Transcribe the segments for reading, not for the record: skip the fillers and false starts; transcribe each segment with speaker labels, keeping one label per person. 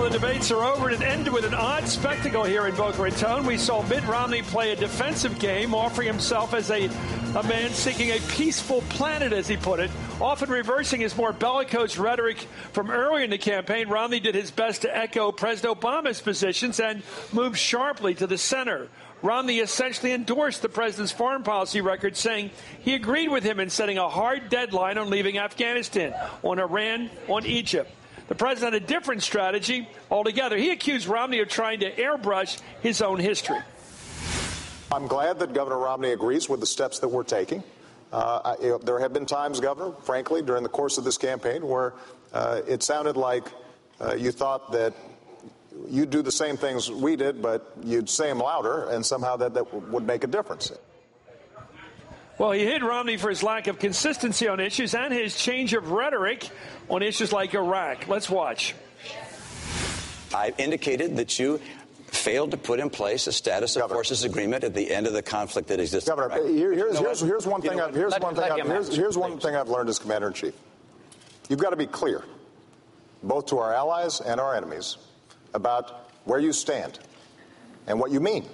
Speaker 1: Well, the debates are over, and it ended with an odd spectacle here in Boca Raton. We saw Mitt Romney play a defensive game, offering himself as a man seeking a peaceful planet, as he put it, often reversing his more bellicose rhetoric from earlier in the campaign. Romney did his best to echo President Obama's positions and move sharply to the center. Romney essentially endorsed the president's foreign policy record, saying he agreed with him in setting a hard deadline on leaving Afghanistan, on Iran, on Egypt. The president had a different strategy altogether. He accused Romney of trying to airbrush his own history.
Speaker 2: I'm glad that Governor Romney agrees with the steps that we're taking. There have been times, Governor, frankly, during the course of this campaign where it sounded like you thought that you'd do the same things we did, but you'd say them louder, and somehow that would make a difference.
Speaker 1: Well, he hit Romney for his lack of consistency on issues and his change of rhetoric on issues like Iraq. Let's watch.
Speaker 3: I indicated that you failed to put in place a status of forces agreement at the end of the conflict that exists.
Speaker 2: Governor, here's one thing I've learned as Commander-in-Chief. You've got to be clear, both to our allies and our enemies, about where you stand and what you mean.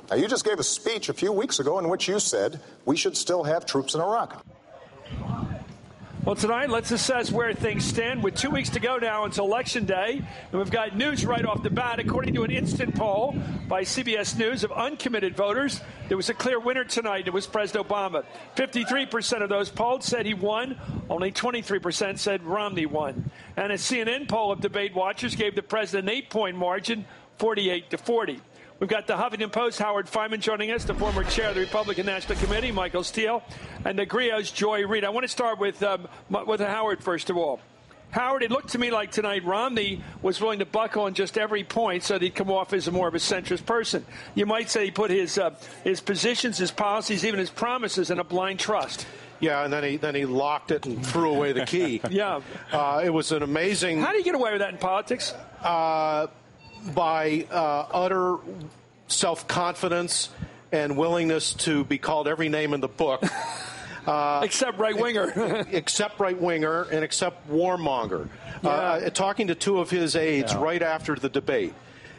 Speaker 2: Now, you just gave a speech a few weeks ago in which you said we should still have troops in Iraq.
Speaker 1: Well, tonight, let's assess where things stand with 2 weeks to go now until Election Day. And we've got news right off the bat. According to an instant poll by CBS News of uncommitted voters, there was a clear winner tonight. It was President Obama. 53% of those polled said he won. Only 23% said Romney won. And a CNN poll of debate watchers gave the president an 8-point margin, 48-40. We've got the Huffington Post, Howard Fineman, joining us, the former chair of the Republican National Committee, Michael Steele, and the Grio's Joy Reid. I want to start with Howard, first of all. Howard, it looked to me like tonight Romney was willing to buckle on just every point so that he'd come off as more of a centrist person. You might say he put his positions, his policies, even his promises in a blind trust.
Speaker 4: Yeah, and then he locked it and threw away the key.
Speaker 1: Yeah.
Speaker 4: It was an amazing...
Speaker 1: How do you get away with that in politics?
Speaker 4: By utter self-confidence and willingness to be called every name in the book.
Speaker 1: Except right-winger.
Speaker 4: Except right-winger and except warmonger. Yeah. Talking to two of his aides right after the debate,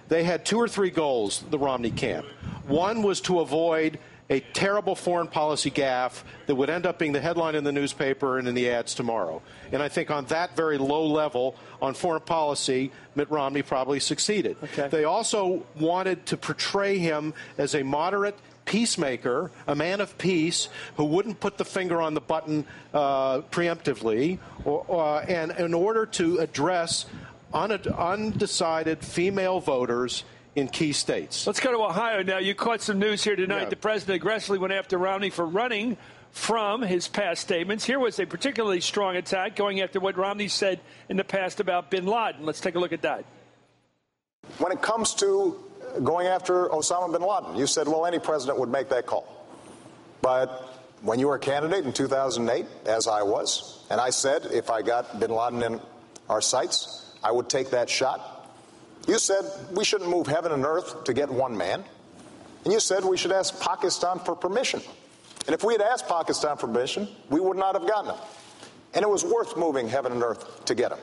Speaker 4: they had 2 or 3 goals, the Romney camp. One was to avoid a terrible foreign policy gaffe that would end up being the headline in the newspaper and in the ads tomorrow. And I think on that very low level on foreign policy, Mitt Romney probably succeeded. Okay. They also wanted to portray him as a moderate peacemaker, a man of peace who wouldn't put the finger on the button preemptively, and in order to address undecided female voters in key states.
Speaker 1: Let's go to Ohio now. You caught some news here tonight. Yeah. The president aggressively went after Romney for running from his past statements. Here was a particularly strong attack going after what Romney said in the past about bin Laden. Let's take a look at that.
Speaker 2: When it comes to going after Osama bin Laden, you said, well, any president would make that call. But when you were a candidate in 2008, as I was, and I said if I got bin Laden in our sights, I would take that shot. You said we shouldn't move heaven and earth to get one man. And you said we should ask Pakistan for permission. And if we had asked Pakistan for permission, we would not have gotten it. And it was worth moving heaven and earth to get him.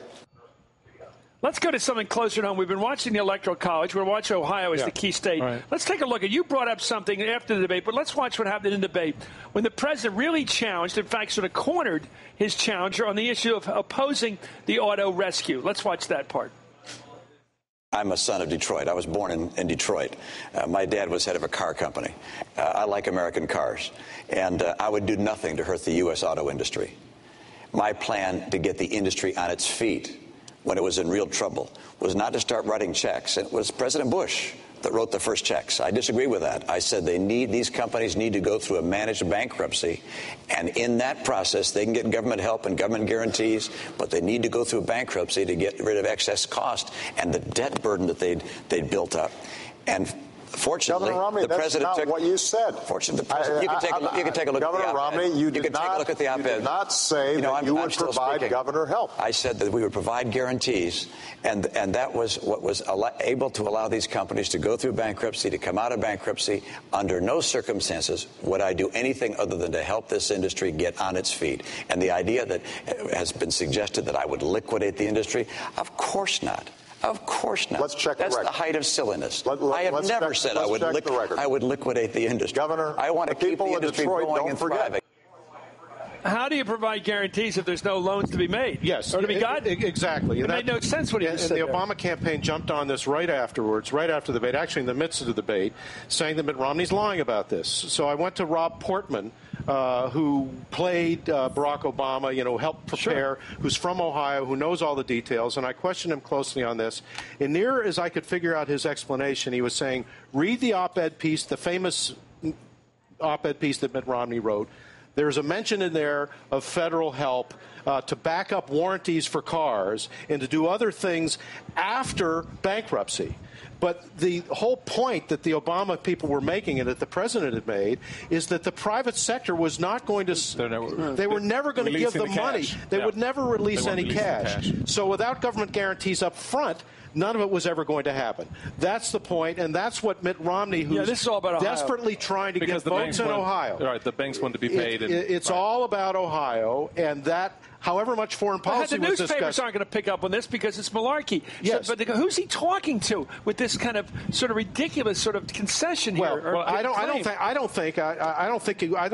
Speaker 1: Let's go to something closer to home. We've been watching the Electoral College. We're watching Ohio as the key state. Right. Let's take a look at, you brought up something after the debate, but let's watch what happened in the debate. When the president really challenged, in fact, sort of cornered his challenger on the issue of opposing the auto rescue. Let's watch that part.
Speaker 3: I'm a son of Detroit. I was born in Detroit. My dad was head of a car company. I like American cars. And I would do nothing to hurt the U.S. auto industry. My plan to get the industry on its feet when it was in real trouble was not to start writing checks. It was President Bush that wrote the first checks. I disagree with that. I said these companies need to go through a managed bankruptcy, and in that process they can get government help and government guarantees, but they need to go through bankruptcy to get rid of excess cost and the debt burden that they'd built up. And fortunately,
Speaker 2: Governor Romney,
Speaker 3: the
Speaker 2: that's
Speaker 3: president
Speaker 2: not
Speaker 3: took
Speaker 2: what you said.
Speaker 3: Fortunately, the president, you can take a look
Speaker 2: Governor
Speaker 3: at the op-ed.
Speaker 2: Romney, you
Speaker 3: can take a look at the op-ed.
Speaker 2: You did not say that you would provide governor help.
Speaker 3: I said that we would provide guarantees, and that was what was able to allow these companies to go through bankruptcy, to come out of bankruptcy. Under no circumstances would I do anything other than to help this industry get on its feet. And the idea that has been suggested that I would liquidate the industry, of course not. Of course not.
Speaker 2: Let's check the record.
Speaker 3: That's the height of silliness. I have
Speaker 2: let's
Speaker 3: never
Speaker 2: check,
Speaker 3: said I would liquidate the industry.
Speaker 2: Governor,
Speaker 3: I want to keep the industry
Speaker 2: Detroit,
Speaker 3: going
Speaker 2: don't
Speaker 3: and
Speaker 2: forget.
Speaker 3: thriving.
Speaker 1: How do you provide guarantees if there's no loans to be made?
Speaker 4: Yes.
Speaker 1: Or to be gotten?
Speaker 4: Exactly.
Speaker 1: It made no sense when he just said
Speaker 4: the
Speaker 1: that.
Speaker 4: Obama campaign jumped on this right afterwards, right after the debate, actually in the midst of the debate, saying that Mitt Romney's lying about this. So I went to Rob Portman, who played Barack Obama, helped prepare, who's from Ohio, who knows all the details, and I questioned him closely on this. And near as I could figure out his explanation, he was saying, read the op-ed piece, the famous op-ed piece that Mitt Romney wrote. There's a mention in there of federal help to back up warranties for cars and to do other things after bankruptcy. But the whole point that the Obama people were making and that the president had made is that the private sector was not going to, they were never going to give them money. They would never release any cash. So without government guarantees up front, none of it was ever going to happen. That's the point, and that's what Mitt Romney, who's
Speaker 1: this is all about
Speaker 4: desperately trying to get votes in Ohio.
Speaker 5: Right, the banks want to be paid.
Speaker 4: It's all about Ohio, and that, however much foreign policy was discussed.
Speaker 1: The newspapers aren't going to pick up on this because it's malarkey.
Speaker 4: Yes.
Speaker 1: So, but who's he talking to with this kind of sort of ridiculous sort of concession here?
Speaker 5: Well,
Speaker 4: I don't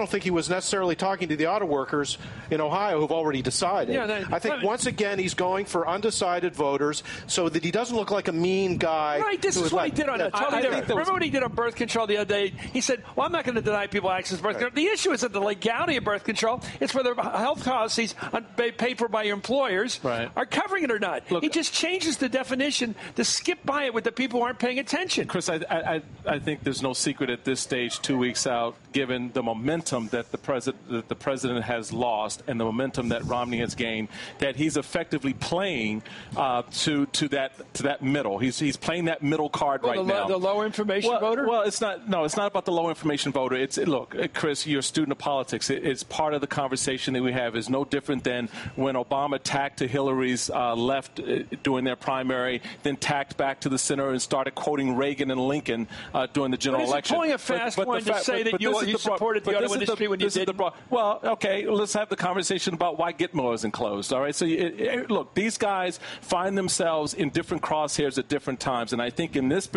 Speaker 4: think he was necessarily talking to the auto workers in Ohio who've already decided. I think once again he's going for undecided voters so that he doesn't look like a mean guy.
Speaker 1: Right, this is what he did on it. Remember what he did on birth control the other day? He said, well, I'm not going to deny people access to birth control. The issue isn't the legality of birth control. It's whether health policies paid for by your employers are covering it or not. Look, he just changes the definition to skip by it with the people who aren't paying attention.
Speaker 5: Chris, I think there's no secret at this stage, 2 weeks out, given the momentum that the president has lost and the momentum that Romney has gained, that he's effectively playing to that middle. He's playing that middle card now.
Speaker 1: The low information voter?
Speaker 5: Well, it's not about the low information voter. Look, Chris, you're a student of politics. It's part of the conversation that we have. Is no different than when Obama tacked to Hillary's left during their primary, then tacked back to the center and started quoting Reagan and Lincoln during the general election.
Speaker 1: Pulling a fast one to say that you supported the auto industry when you did.
Speaker 5: Well, okay, let's have the conversation about why Gitmo isn't closed. All right, so look, these guys find themselves in different crosshairs at different times, and I think at this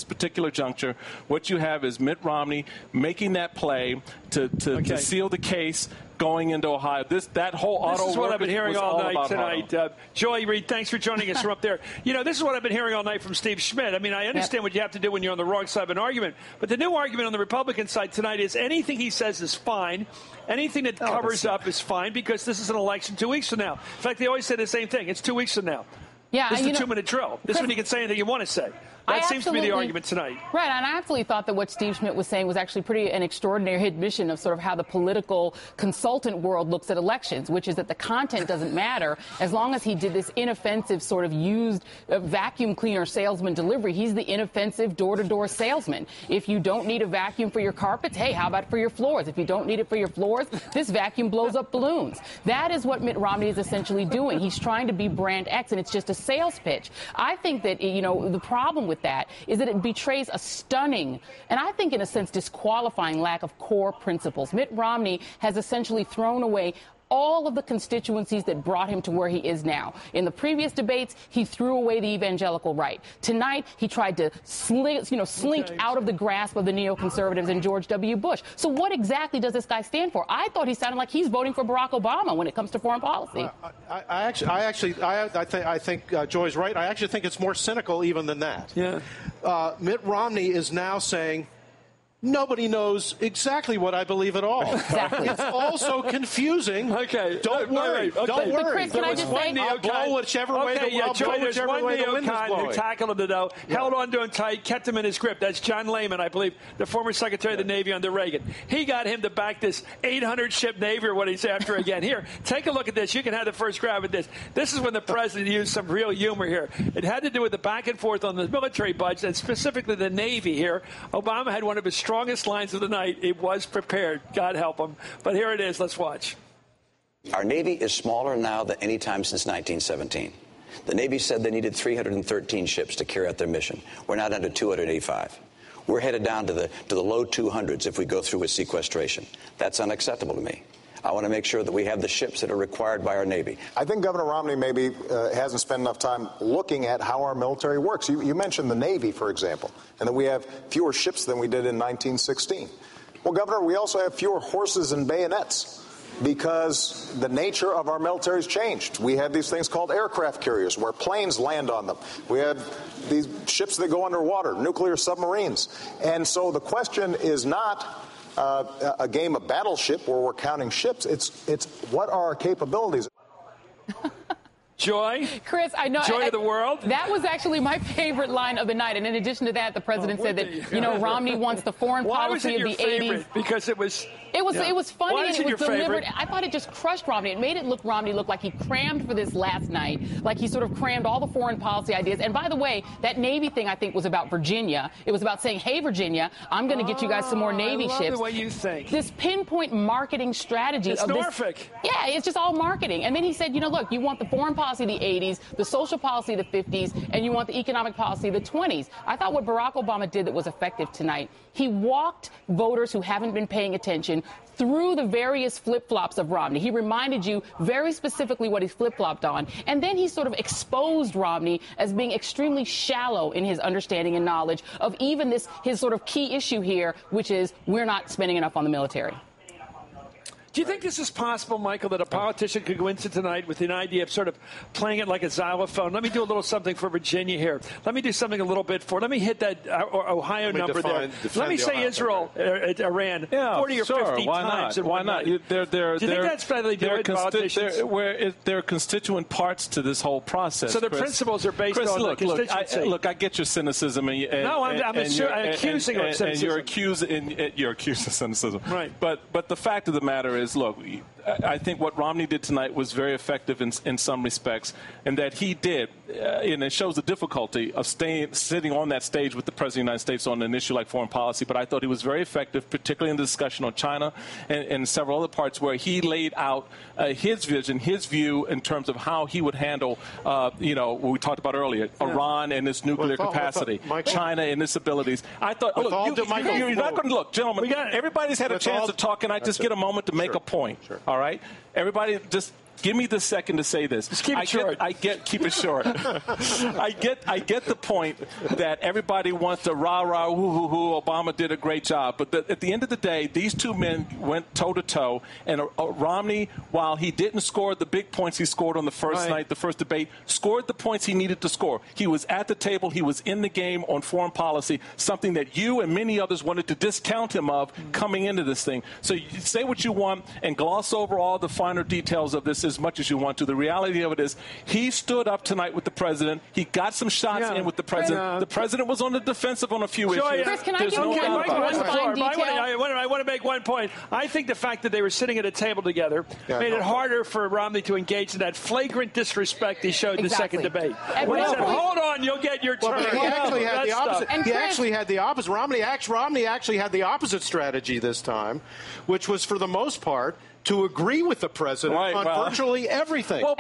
Speaker 5: particular juncture, what you have is Mitt Romney making that play to seal the case going into Ohio. That whole auto.
Speaker 1: This is what I've been hearing all night tonight. Joy Reid, thanks for joining us from up there. This is what I've been hearing all night from Steve Schmidt. I mean, I understand what you have to do when you're on the wrong side of an argument, but the new argument on the Republican side tonight is anything he says is fine. Anything that covers up is fine because this is an election 2 weeks from now. In fact, they always say the same thing. It's 2 weeks from now.
Speaker 6: Yeah,
Speaker 1: this is the 2-minute drill. This is when you can say anything you want to say. That seems to be the argument tonight.
Speaker 6: Right, and I absolutely thought that what Steve Schmidt was saying was actually an extraordinary admission of sort of how the political consultant world looks at elections, which is that the content doesn't matter as long as he did this inoffensive sort of used vacuum cleaner salesman delivery. He's the inoffensive door-to-door salesman. If you don't need a vacuum for your carpets, hey, how about for your floors? If you don't need it for your floors, this vacuum blows up balloons. That is what Mitt Romney is essentially doing. He's trying to be brand X, and it's just a sales pitch. I think that, the problem with that is that it betrays a stunning and I think in a sense disqualifying lack of core principles. Mitt Romney has essentially thrown away all of the constituencies that brought him to where he is now. In the previous debates, he threw away the evangelical right. Tonight, he tried to slink out of the grasp of the neoconservatives and George W. Bush. So what exactly does this guy stand for? I thought he sounded like he's voting for Barack Obama when it comes to foreign policy.
Speaker 4: I think Joy's right. I actually think it's more cynical even than that.
Speaker 1: Yeah.
Speaker 4: Mitt Romney is now saying, nobody knows exactly what I believe at all.
Speaker 6: Exactly.
Speaker 4: It's all so confusing.
Speaker 1: Okay.
Speaker 4: Don't worry.
Speaker 1: Okay.
Speaker 4: Don't worry.
Speaker 6: Chris, can I just say,
Speaker 4: I'll blow whichever way the wind is blowing.
Speaker 1: Who tackled him, though, held on to him tight, kept him in his grip. That's John Lehman, I believe, the former Secretary of the Navy under Reagan. He got him to back this 800-ship Navy or what he's after again. Here, take a look at this. You can have the first grab at this. This is when the president used some real humor here. It had to do with the back and forth on the military budget, and specifically the Navy here. Obama had one of his strongest lines of the night. It was prepared. God help him. But here it is. Let's watch.
Speaker 3: Our Navy is smaller now than any time since 1917. The Navy said they needed 313 ships to carry out their mission. We're now down to 285. We're headed down to the low 200s if we go through with sequestration. That's unacceptable to me. I want to make sure that we have the ships that are required by our Navy.
Speaker 2: I think Governor Romney maybe hasn't spent enough time looking at how our military works. You mentioned the Navy, for example, and that we have fewer ships than we did in 1916. Well, Governor, we also have fewer horses and bayonets because the nature of our military has changed. We have these things called aircraft carriers where planes land on them. We have these ships that go underwater, nuclear submarines. And so the question is not a game of battleship where we're counting ships. It's what are our capabilities?
Speaker 1: Joy?
Speaker 6: Chris, I know.
Speaker 1: Joy of the world?
Speaker 6: That was actually my favorite line of the night. And in addition to that, the president said that, Romney wants the foreign policy of the 80s.
Speaker 1: Because it was...
Speaker 6: It was funny
Speaker 1: Why
Speaker 6: and
Speaker 1: is
Speaker 6: it was deliberate.
Speaker 1: Favorite?
Speaker 6: I thought it just crushed Romney. It made Romney look like he crammed for this last night, like he sort of crammed all the foreign policy ideas. And by the way, that Navy thing I think was about Virginia. It was about saying, hey, Virginia, I'm going to get you guys some more Navy ships.
Speaker 1: I love the way you think.
Speaker 6: This pinpoint marketing strategy.
Speaker 1: It's Norfolk.
Speaker 6: Yeah, it's just all marketing. And then he said, look, you want the foreign policy of the 80s, the social policy of the 50s, and you want the economic policy of the 20s. I thought what Barack Obama did that was effective tonight, he walked voters who haven't been paying attention through the various flip-flops of Romney. He reminded you very specifically what he flip-flopped on. And then he sort of exposed Romney as being extremely shallow in his understanding and knowledge of even his sort of key issue here, which is we're not spending enough on the military.
Speaker 1: Do you think this is possible, Michael, that a politician could go into tonight with an idea of sort of playing it like a xylophone? Let me do a little something for Virginia here. Let me do something a little bit for. Let me hit that Ohio number there. Let me say Israel, Iran, 40 or 50 times.
Speaker 5: Why not?
Speaker 1: Do you think that's how they do it, politicians?
Speaker 5: There are constituent parts to this whole process.
Speaker 1: So the principles are based on the constituency.
Speaker 5: Look, I get your cynicism.
Speaker 1: I'm accusing of cynicism.
Speaker 5: And you're accused of cynicism.
Speaker 1: Right.
Speaker 5: But the fact of the matter is, look, I think what Romney did tonight was very effective in some respects, and that he did, and it shows the difficulty of sitting on that stage with the President of the United States on an issue like foreign policy, but I thought he was very effective, particularly in the discussion on China and several other parts where he laid out his vision, his view in terms of how he would handle, what we talked about earlier, Iran and its nuclear capacity, China and its abilities. I thought, you're not going to look, gentlemen, everybody's had a chance to talk, and I just get a moment to make a point. Sure. All right? Everybody just give me the second to say this.
Speaker 1: Just keep it short.
Speaker 5: Keep it short. I get the point that everybody wants to rah-rah, hoo-hoo-hoo, Obama did a great job. But at the end of the day, these two men went toe-to-toe. And Romney, while he didn't score the big points he scored on the first night, the first debate, scored the points he needed to score. He was at the table. He was in the game on foreign policy, something that you and many others wanted to discount him of coming into this thing. So you say what you want and gloss over all the finer details of this as much as you want to. The reality of it is he stood up tonight with the president. He got some shots in with the president. The president was on the defensive on a few issues.
Speaker 6: Chris, can I give you one fine detail?
Speaker 1: I want to make one point. I think the fact that they were sitting at a table together made it harder for Romney to engage in that flagrant disrespect he showed in the second debate. When he said, hold on, you'll get your turn.
Speaker 4: He actually had the opposite. He actually had the opposite. Romney actually had the opposite strategy this time, which was for the most part to agree with the president on virtually everything. Well,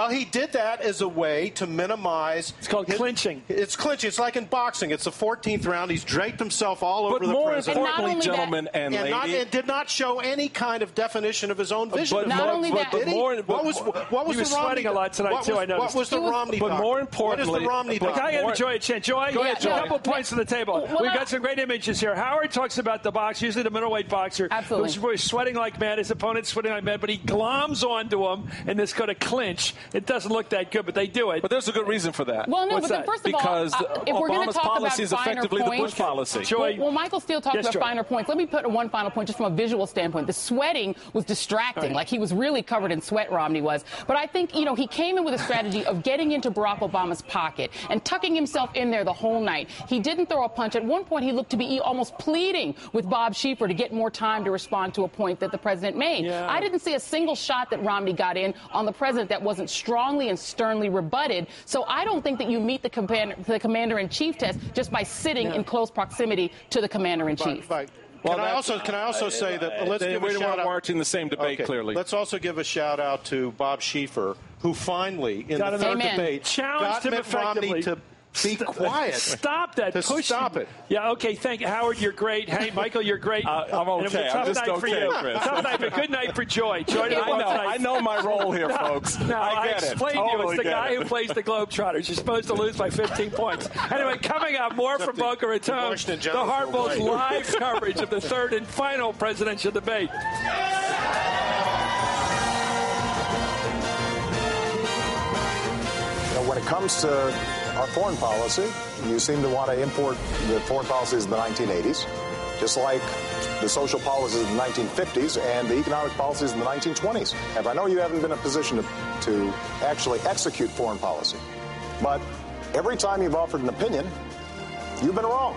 Speaker 4: he did that as a way to minimize.
Speaker 1: It's called clinching.
Speaker 4: It's clinching. It's like in boxing. It's the 14th round. He's draped himself all over the president.
Speaker 5: But more importantly, gentlemen and ladies,
Speaker 4: and did not show any kind of definition of his own vision.
Speaker 6: What
Speaker 4: was
Speaker 1: he was sweating a lot tonight too. I noticed.
Speaker 4: What was the Romney?
Speaker 5: But more importantly,
Speaker 4: what is the Romney?
Speaker 1: I got to Joy a chance. Joy,
Speaker 6: go ahead, Joy.
Speaker 1: A couple points to the table. We've got some great images here. Howard talks about the boxer, usually the middleweight boxer,
Speaker 6: absolutely,
Speaker 1: who's sweating like mad. His opponent's sweating like mad, but he gloms onto him, and it's going to clinch. It doesn't look that good, but they do it.
Speaker 5: But there's a good reason for that.
Speaker 6: Well, no,
Speaker 1: What's
Speaker 6: but first of
Speaker 5: because
Speaker 6: all, if we're going to
Speaker 5: Obama's
Speaker 6: talk
Speaker 5: policy is effectively the Bush policy.
Speaker 6: Well, Michael Steele talked about finer points. Let me put one final point just from a visual standpoint. The sweating was distracting. Like he was really covered in sweat, Romney was. But I think, he came in with a strategy of getting into Barack Obama's pocket and tucking himself in there the whole night. He didn't throw a punch. At one point, he looked to be almost pleading with Bob Schieffer to get more time to respond to a point that the president made. Yeah. I didn't see a single shot that Romney got in on the president that wasn't strongly and sternly rebutted. So I don't think that you meet the commander-in-chief test just by sitting in close proximity to the commander-in-chief.
Speaker 4: Well, can I also say that let's give a shout out.
Speaker 5: We're in the same debate, clearly.
Speaker 4: Let's also give a shout out to Bob Schieffer, who finally, in the third debate,
Speaker 1: challenged him effectively.
Speaker 4: be quiet.
Speaker 1: Stop that pushing.
Speaker 4: Stop it.
Speaker 1: Yeah, okay, thank you. Howard, you're great. Hey, Michael, you're great.
Speaker 5: I'm okay.
Speaker 1: I'm just
Speaker 5: okay,
Speaker 1: for you.
Speaker 5: Chris.
Speaker 1: Tough night, but good night for Joy. Joy
Speaker 5: I know my role here, folks.
Speaker 1: No,
Speaker 5: I
Speaker 1: I
Speaker 5: get
Speaker 1: explained
Speaker 5: it.
Speaker 1: to you.
Speaker 5: Totally
Speaker 1: It's the guy
Speaker 5: it.
Speaker 1: who plays the Globetrotters. You're supposed to lose by 15 points. Anyway, coming up, more from Boca Raton. The Hardball's live coverage of the third and final presidential debate.
Speaker 2: When it comes to our foreign policy, you seem to want to import the foreign policies of the 1980s, just like the social policies of the 1950s and the economic policies in the 1920s. And I know you haven't been in a position to actually execute foreign policy, but every time you've offered an opinion, you've been wrong.